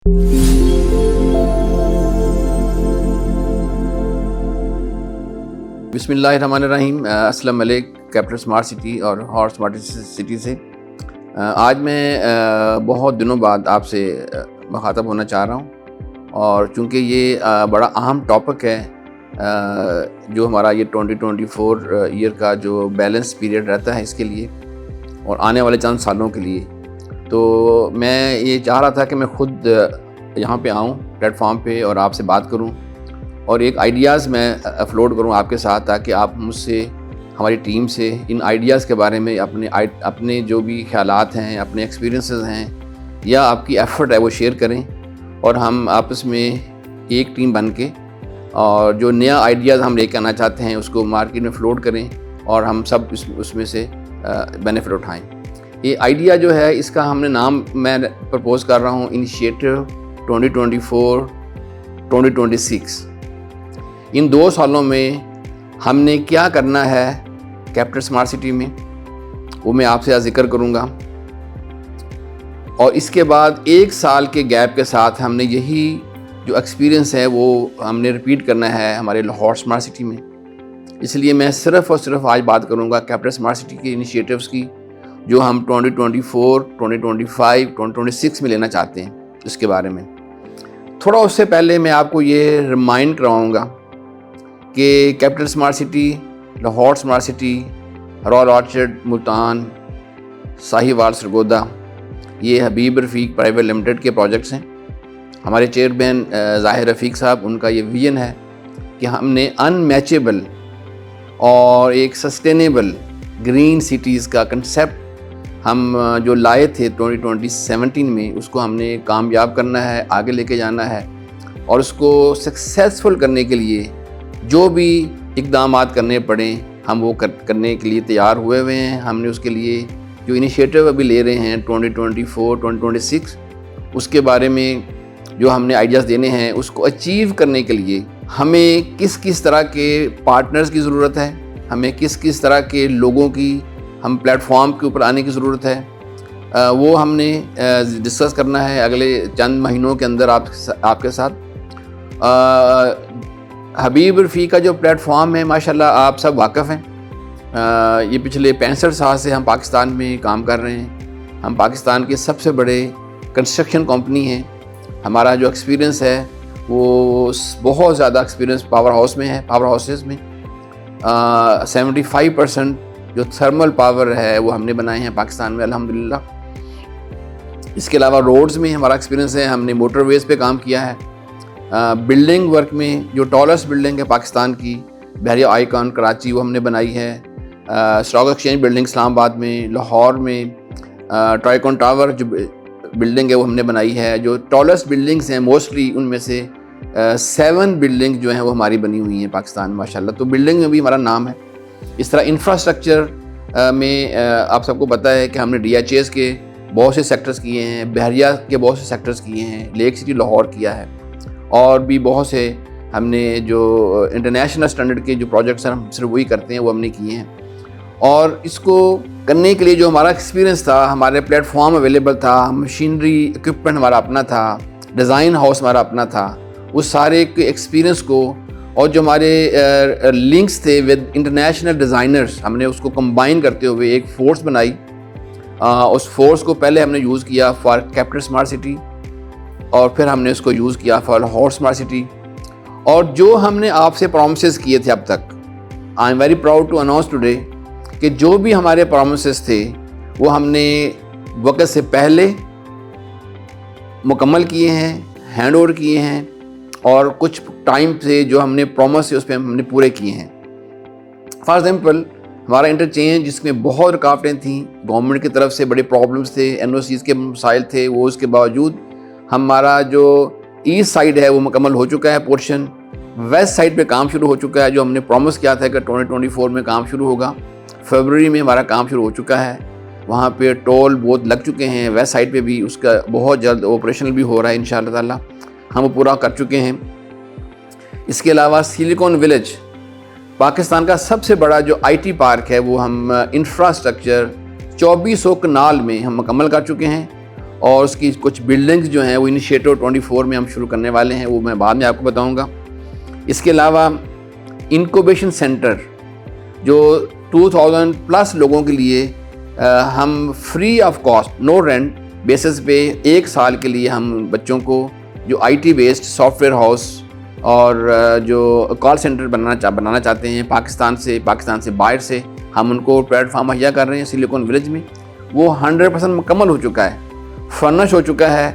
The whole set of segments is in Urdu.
بسم اللہ الرحمن الرحیم۔ السلام علیکم کیپٹل اسمارٹ سٹی اور ہاٹ اسمارٹ سٹی سے آج میں بہت دنوں بعد آپ سے مخاطب ہونا چاہ رہا ہوں، اور چونکہ یہ بڑا اہم ٹاپک ہے جو ہمارا یہ 2024 ایئر کا جو بیلنس پیریڈ رہتا ہے اس کے لیے اور آنے والے چند سالوں کے لیے، تو میں یہ چاہ رہا تھا کہ میں خود یہاں پہ آؤں پلیٹ فارم پہ اور آپ سے بات کروں اور ایک آئیڈیاز میں اپلوڈ کروں آپ کے ساتھ، تاکہ آپ مجھ سے، ہماری ٹیم سے ان آئیڈیاز کے بارے میں اپنے جو بھی خیالات ہیں، اپنے ایکسپیرینسز ہیں یا آپ کی ایفرٹ ہے وہ شیئر کریں، اور ہم آپس میں ایک ٹیم بن کے اور جو نیا آئیڈیاز ہم لے کے آنا چاہتے ہیں اس کو مارکیٹ میں فلوٹ کریں اور ہم سب اس میں سے بینیفٹ اٹھائیں۔ یہ آئیڈیا جو ہے اس کا ہم نے نام میں پرپوز کر رہا ہوں انیشیٹو 2024-2026۔ ان 2 سالوں میں ہم نے کیا کرنا ہے کیپٹل اسمارٹ سٹی میں، وہ میں آپ سے ذکر کروں گا، اور اس کے بعد 1 سال کے گیپ کے ساتھ ہم نے یہی جو ایکسپیرینس ہے وہ ہم نے ریپیٹ کرنا ہے ہمارے لاہور اسمارٹ سٹی میں۔ اس لیے میں صرف اور صرف آج بات کروں گا کیپٹل اسمارٹ سٹی کے انیشیٹوز کی جو ہم 2024, 2025, 2026 میں لینا چاہتے ہیں، اس کے بارے میں۔ تھوڑا اس سے پہلے میں آپ کو یہ ریمائنڈ کراؤں گا کہ capital smart city, Lahore smart city, royal orchard Multan, Sahiwal Sargodha, یہ حبیب رفیق پرائیویٹ لمیٹڈ کے پروجیکٹس ہیں۔ ہمارے چیئرمین ظاہر رفیق صاحب، ان کا یہ ویژن ہے کہ ہم نے ان میچیبل اور ایک سسٹینیبل گرین سٹیز کا کنسیپٹ ہم جو لائے تھے 2017 میں، اس کو ہم نے کامیاب کرنا ہے، آگے لے کے جانا ہے، اور اس کو سکسیسفل کرنے کے لیے جو بھی اقدامات کرنے پڑیں ہم وہ کرنے کے لیے تیار ہوئے ہیں۔ ہم نے اس کے لیے جو انیشیٹو ابھی لے رہے ہیں 2024, 2026، اس کے بارے میں جو ہم نے آئیڈیاز دینے ہیں اس کو اچیو کرنے کے لیے ہمیں کس طرح کے پارٹنرز کی ضرورت ہے، ہمیں کس طرح کے لوگوں کی ہم پلیٹ فارم کے اوپر آنے کی ضرورت ہے، وہ ہم نے ڈسکس کرنا ہے اگلے چند مہینوں کے اندر آپ کے ساتھ۔ حبیب رفیق کا جو پلیٹ فارم ہے ماشاءاللہ آپ سب واقف ہیں، یہ پچھلے 65 سال سے ہم پاکستان میں کام کر رہے ہیں۔ ہم پاکستان کے سب سے بڑے کنسٹرکشن کمپنی ہیں۔ ہمارا جو ایکسپیرینس ہے وہ بہت زیادہ ایکسپیرینس پاور ہاؤسز میں 75% جو تھرمل پاور ہے وہ ہم نے بنائے ہیں پاکستان میں الحمدللہ۔ اس کے علاوہ روڈز میں ہمارا ایکسپیرینس ہے، ہم نے موٹر ویز پہ کام کیا ہے۔ بلڈنگ ورک میں جو ٹالسٹ بلڈنگ ہے پاکستان کی، بحریہ آئیکن کراچی، وہ ہم نے بنائی ہے۔ اسٹاک ایکسچینج بلڈنگ اسلام آباد میں، لاہور میں ٹرائیکون ٹاور جو بلڈنگ ہے وہ ہم نے بنائی ہے۔ جو ٹالسٹ بلڈنگس ہیں موسٹلی ان میں سے 7 بلڈنگ جو ہیں وہ ہماری بنی ہوئی ہیں پاکستان میں ماشاءاللہ، تو بلڈنگ میں بھی ہمارا نام ہے۔ اس طرح انفراسٹرکچر میں آپ سب کو پتہ ہے کہ ہم نے DHAs کے بہت سے سیکٹرز کیے ہیں، بحریہ کے بہت سے سیکٹرز کیے ہیں، لیک سٹی لاہور کیا ہے، اور بھی بہت سے ہم نے جو انٹرنیشنل اسٹینڈرڈ کے جو پروجیکٹس ہیں ہم صرف وہی کرتے ہیں، وہ ہم نے کیے ہیں۔ اور اس کو کرنے کے لیے جو ہمارا ایکسپیرینس تھا، ہمارے پلیٹ فارم اویلیبل تھا، مشینری اکوپمنٹ ہمارا اپنا تھا، ڈیزائن ہاؤس ہمارا اپنا تھا، اس سارے ایکسپیرینس کو اور جو ہمارے لنکس تھے ود انٹرنیشنل ڈیزائنرز، ہم نے اس کو کمبائن کرتے ہوئے ایک فورس بنائی۔ اس فورس کو پہلے ہم نے یوز کیا فار کیپٹل اسمارٹ سٹی، اور پھر ہم نے اس کو یوز کیا فار لاہور اسمارٹ سٹی۔ اور جو ہم نے آپ سے پرومسز کیے تھے اب تک، I am very proud to announce today کہ جو بھی ہمارے پرومسز تھے وہ ہم نے وقت سے پہلے مکمل کیے ہیں، ہینڈ اوور کیے ہیں، اور کچھ ٹائم سے جو ہم نے پرومس سے اس پہ ہم نے پورے کیے ہیں۔ فار ایگزامپل ہمارا انٹرچینج جس میں بہت رکاوٹیں تھیں، گورنمنٹ کی طرف سے بڑے پرابلمس تھے، NOCs کے مسائل تھے، وہ اس کے باوجود ہمارا جو ایسٹ سائڈ ہے وہ مکمل ہو چکا ہے پورشن، ویسٹ سائڈ پہ کام شروع ہو چکا ہے، جو ہم نے پرومس کیا تھا کہ 2024 میں کام شروع ہوگا، فروری میں ہمارا کام شروع ہو چکا ہے۔ وہاں پہ ٹول بہت لگ چکے ہیں، ویسٹ سائڈ پہ بھی اس کا بہت جلد آپریشنل بھی ہو رہا ہے انشاءاللہ تعالیٰ، ہم وہ پورا کر چکے ہیں۔ اس کے علاوہ سلیکون ولیج پاکستان کا سب سے بڑا جو IT پارک ہے وہ ہم انفراسٹرکچر 2400 کنال میں ہم مکمل کر چکے ہیں، اور اس کی کچھ بلڈنگز جو ہیں وہ انیشیٹو 24 میں ہم شروع کرنے والے ہیں، وہ میں بعد میں آپ کو بتاؤں گا۔ اس کے علاوہ انکوبیشن سینٹر جو 2000+ لوگوں کے لیے ہم free of cost no rent basis پہ 1 سال کے لیے ہم بچوں کو جو IT based soft where house اور جو کال سینٹر بنانا چاہتے ہیں پاکستان سے باہر سے، ہم ان کو پلیٹ فارم مہیا کر رہے ہیں سلیکون ولیج میں۔ وہ 100% مکمل ہو چکا ہے، فرنش ہو چکا ہے،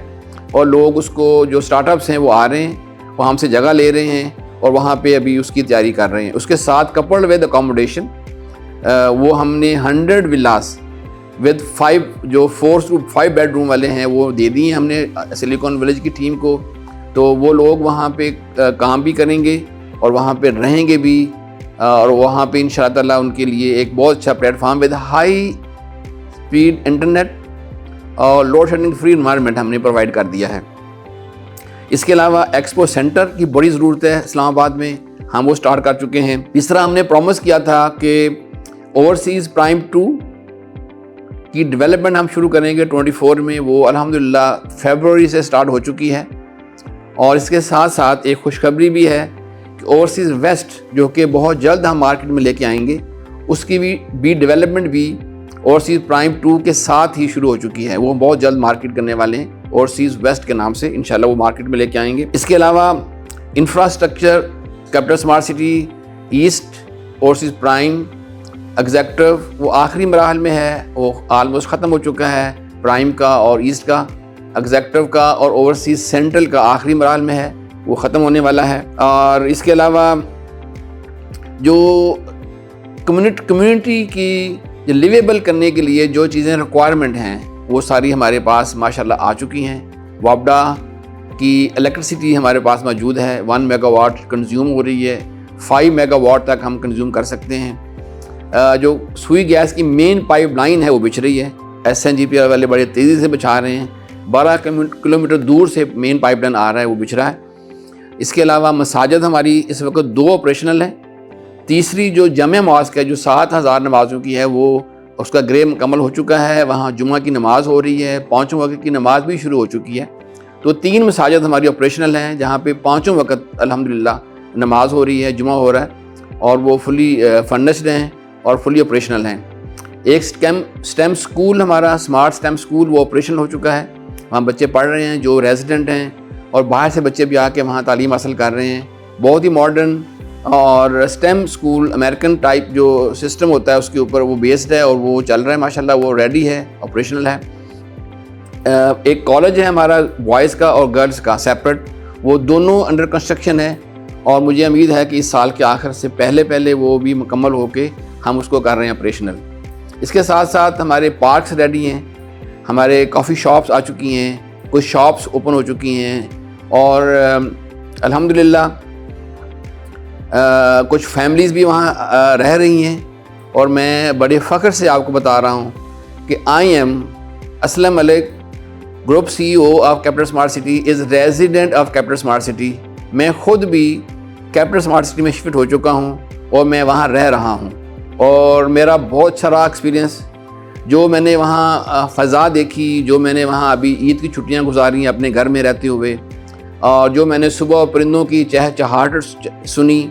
اور لوگ اس کو جو اسٹارٹ اپس ہیں وہ آ رہے ہیں، وہ ہم سے جگہ لے رہے ہیں اور وہاں پہ ابھی اس کی تیاری کر رہے ہیں۔ اس کے ساتھ کپلڈ ود اکاموڈیشن وہ ہم نے 100 ولاس ود 5 بیڈ روم والے ہیں وہ دے دیے ہیں ہم نے سلیکون ولیج کی ٹیم کو، تو وہ لوگ وہاں پہ کام بھی کریں گے اور وہاں پہ رہیں گے بھی، اور وہاں پہ انشاءاللہ تعالیٰ ان کے لیے ایک بہت اچھا plate form with high speed internet اور لوڈ شیڈنگ فری انوائرمنٹ ہم نے پرووائڈ کر دیا ہے۔ اس کے علاوہ ایکسپو سینٹر کی بڑی ضرورت ہے اسلام آباد میں، ہم وہ سٹارٹ کر چکے ہیں۔ اس طرح ہم نے پرومس کیا تھا کہ اوورسیز پرائم 2 کی ڈیولپمنٹ ہم شروع کریں گے 24 میں، وہ الحمدللہ فیبروری سے سٹارٹ ہو چکی ہے۔ اور اس کے ساتھ ساتھ ایک خوشخبری بھی ہے کہ اوورسیز ویسٹ جو کہ بہت جلد ہم مارکیٹ میں لے کے آئیں گے، اس کی بھی ڈیولپمنٹ بھی اوورسیز پرائم 2 کے ساتھ ہی شروع ہو چکی ہے، وہ بہت جلد مارکیٹ کرنے والے ہیں اوورسیز ویسٹ کے نام سے، انشاءاللہ وہ مارکیٹ میں لے کے آئیں گے۔ اس کے علاوہ infrastructure capital smart city east overseas prime executive وہ آخری مراحل میں ہے، وہ آلموسٹ ختم ہو چکا ہے، پرائم کا اور ایسٹ کا، ایگزیکٹو کا اور اوورسیز سینٹرل کا آخری مراحل میں ہے، وہ ختم ہونے والا ہے۔ اور اس کے علاوہ جو کمیونٹی کی لیویبل کرنے کے لیے جو چیزیں ریکوائرمنٹ ہیں وہ ساری ہمارے پاس ماشاءاللہ آ چکی ہیں۔ وابڈا کی الیکٹریسٹی ہمارے پاس موجود ہے، 1 میگا واٹ کنزیوم ہو رہی ہے، 5 میگا واٹ تک ہم کنزیوم کر سکتے ہیں۔ جو سوئی گیس کی مین پائپ لائن ہے وہ بچھ رہی ہے، SNGP والے بڑے تیزی سے بچھا رہے ہیں، 12 کلومیٹر دور سے مین پائپ لائن آ رہا ہے، وہ بچھ رہا ہے۔ اس کے علاوہ مساجد ہماری اس وقت 2 آپریشنل ہیں، تیسری جو جامع ماسک ہے جو 7000 نمازوں کی ہے وہ اس کا گرے مکمل ہو چکا ہے، وہاں جمعہ کی نماز ہو رہی ہے، 5 وقت کی نماز بھی شروع ہو چکی ہے۔ تو 3 مساجد ہماری آپریشنل ہیں جہاں پہ 5 وقت الحمدللہ نماز ہو رہی ہے، جمعہ ہو رہا ہے، اور وہ فلی فنڈسڈ ہیں اور فلی آپریشنل ہیں۔ ایک سٹیم سکول ہمارا اسمارٹ سٹیم سکول وہ آپریشنل ہو چکا ہے، وہاں بچے پڑھ رہے ہیں جو ریزیڈنٹ ہیں، اور باہر سے بچے بھی آ کے وہاں تعلیم حاصل کر رہے ہیں۔ بہت ہی ماڈرن اور اسٹیم سکول امریکن ٹائپ جو سسٹم ہوتا ہے اس کے اوپر وہ بیسڈ ہے، اور وہ چل رہا ہے ماشاءاللہ، وہ ریڈی ہے، آپریشنل ہے۔ ایک کالج ہے ہمارا بوائز کا اور گرلز کا سیپریٹ، وہ دونوں انڈر کنسٹرکشن ہے، اور مجھے امید ہے کہ اس سال کے آخر سے پہلے وہ بھی مکمل ہو کے ہم اس کو کر رہے ہیں آپریشنل۔ اس کے ساتھ ساتھ ہمارے پارکس ریڈی ہیں، ہمارے کافی شاپس آ چکی ہیں، کچھ شاپس اوپن ہو چکی ہیں، اور الحمدللہ کچھ فیملیز بھی وہاں رہ رہی ہیں۔ اور میں بڑے فخر سے آپ کو بتا رہا ہوں کہ I am Aslam Malik group CEO of capital smart city is resident of capital smart city. میں خود بھی کیپٹل اسمارٹ سٹی میں شفٹ ہو چکا ہوں اور میں وہاں رہ رہا ہوں، اور میرا بہت اچھا رہا ایکسپیرینس۔ جو میں نے وہاں فضا دیکھی، جو میں نے وہاں ابھی عید کی چھٹیاں گزاری اپنے گھر میں رہتے ہوئے، اور جو میں نے صبح پرندوں کی چہچہاہٹ سنی،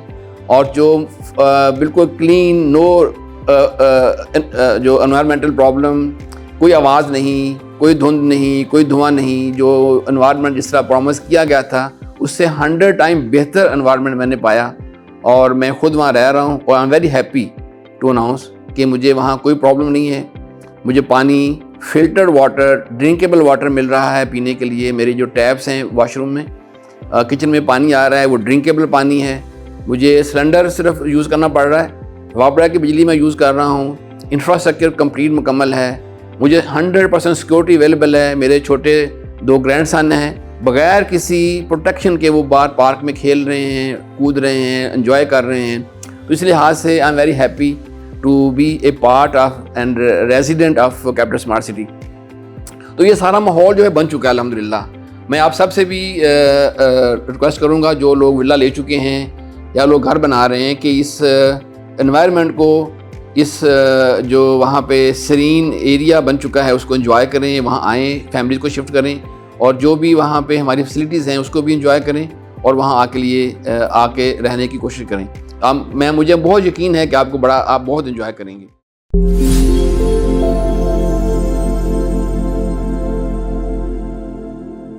اور جو بالکل کلین نو جو انوائرمنٹل پرابلم، کوئی آواز نہیں، کوئی دھند نہیں، کوئی دھواں نہیں، جو انوائرمنٹ جس طرح پرومس کیا گیا تھا اس سے 100 ٹائم بہتر انوائرمنٹ میں نے پایا، اور میں خود وہاں رہ رہا ہوں، اور I am very happy to announce کہ مجھے وہاں کوئی پرابلم نہیں ہے۔ مجھے پانی فلٹرڈ واٹر، ڈرنکیبل واٹر مل رہا ہے پینے کے لیے، میری جو ٹیپس ہیں واش روم میں، کچن میں پانی آ رہا ہے وہ ڈرنکیبل پانی ہے۔ مجھے سلنڈر صرف یوز کرنا پڑ رہا ہے، وابڈا کی بجلی میں یوز کر رہا ہوں، انفراسٹرکچر کمپلیٹ مکمل ہے، مجھے 100% سیکورٹی اویلیبل ہے۔ میرے چھوٹے 2 گرینڈ سن ہیں، بغیر کسی پروٹیکشن کے وہ باہر پارک میں کھیل رہے ہیں، کود رہے ہیں، انجوائے کر رہے ہیں۔ تو اس لحاظ سے I am very happy to be a part of and resident of capital smart city. تو یہ سارا ماحول جو ہے بن چکا ہے الحمدللہ۔ میں آپ سب سے بھی ریکویسٹ کروں گا جو لوگ ولا لے چکے ہیں یا لوگ گھر بنا رہے ہیں کہ اس انوائرمنٹ کو، اس جو وہاں پہ سرین ایریا بن چکا ہے اس کو انجوائے کریں، وہاں آئیں، فیملیز کو شفٹ کریں، اور جو بھی وہاں پہ ہماری فیسلٹیز ہیں اس کو بھی انجوائے کریں، اور وہاں آ کے رہنے کی کوشش کریں۔ مجھے بہت یقین ہے کہ آپ بہت انجوائے کریں گے۔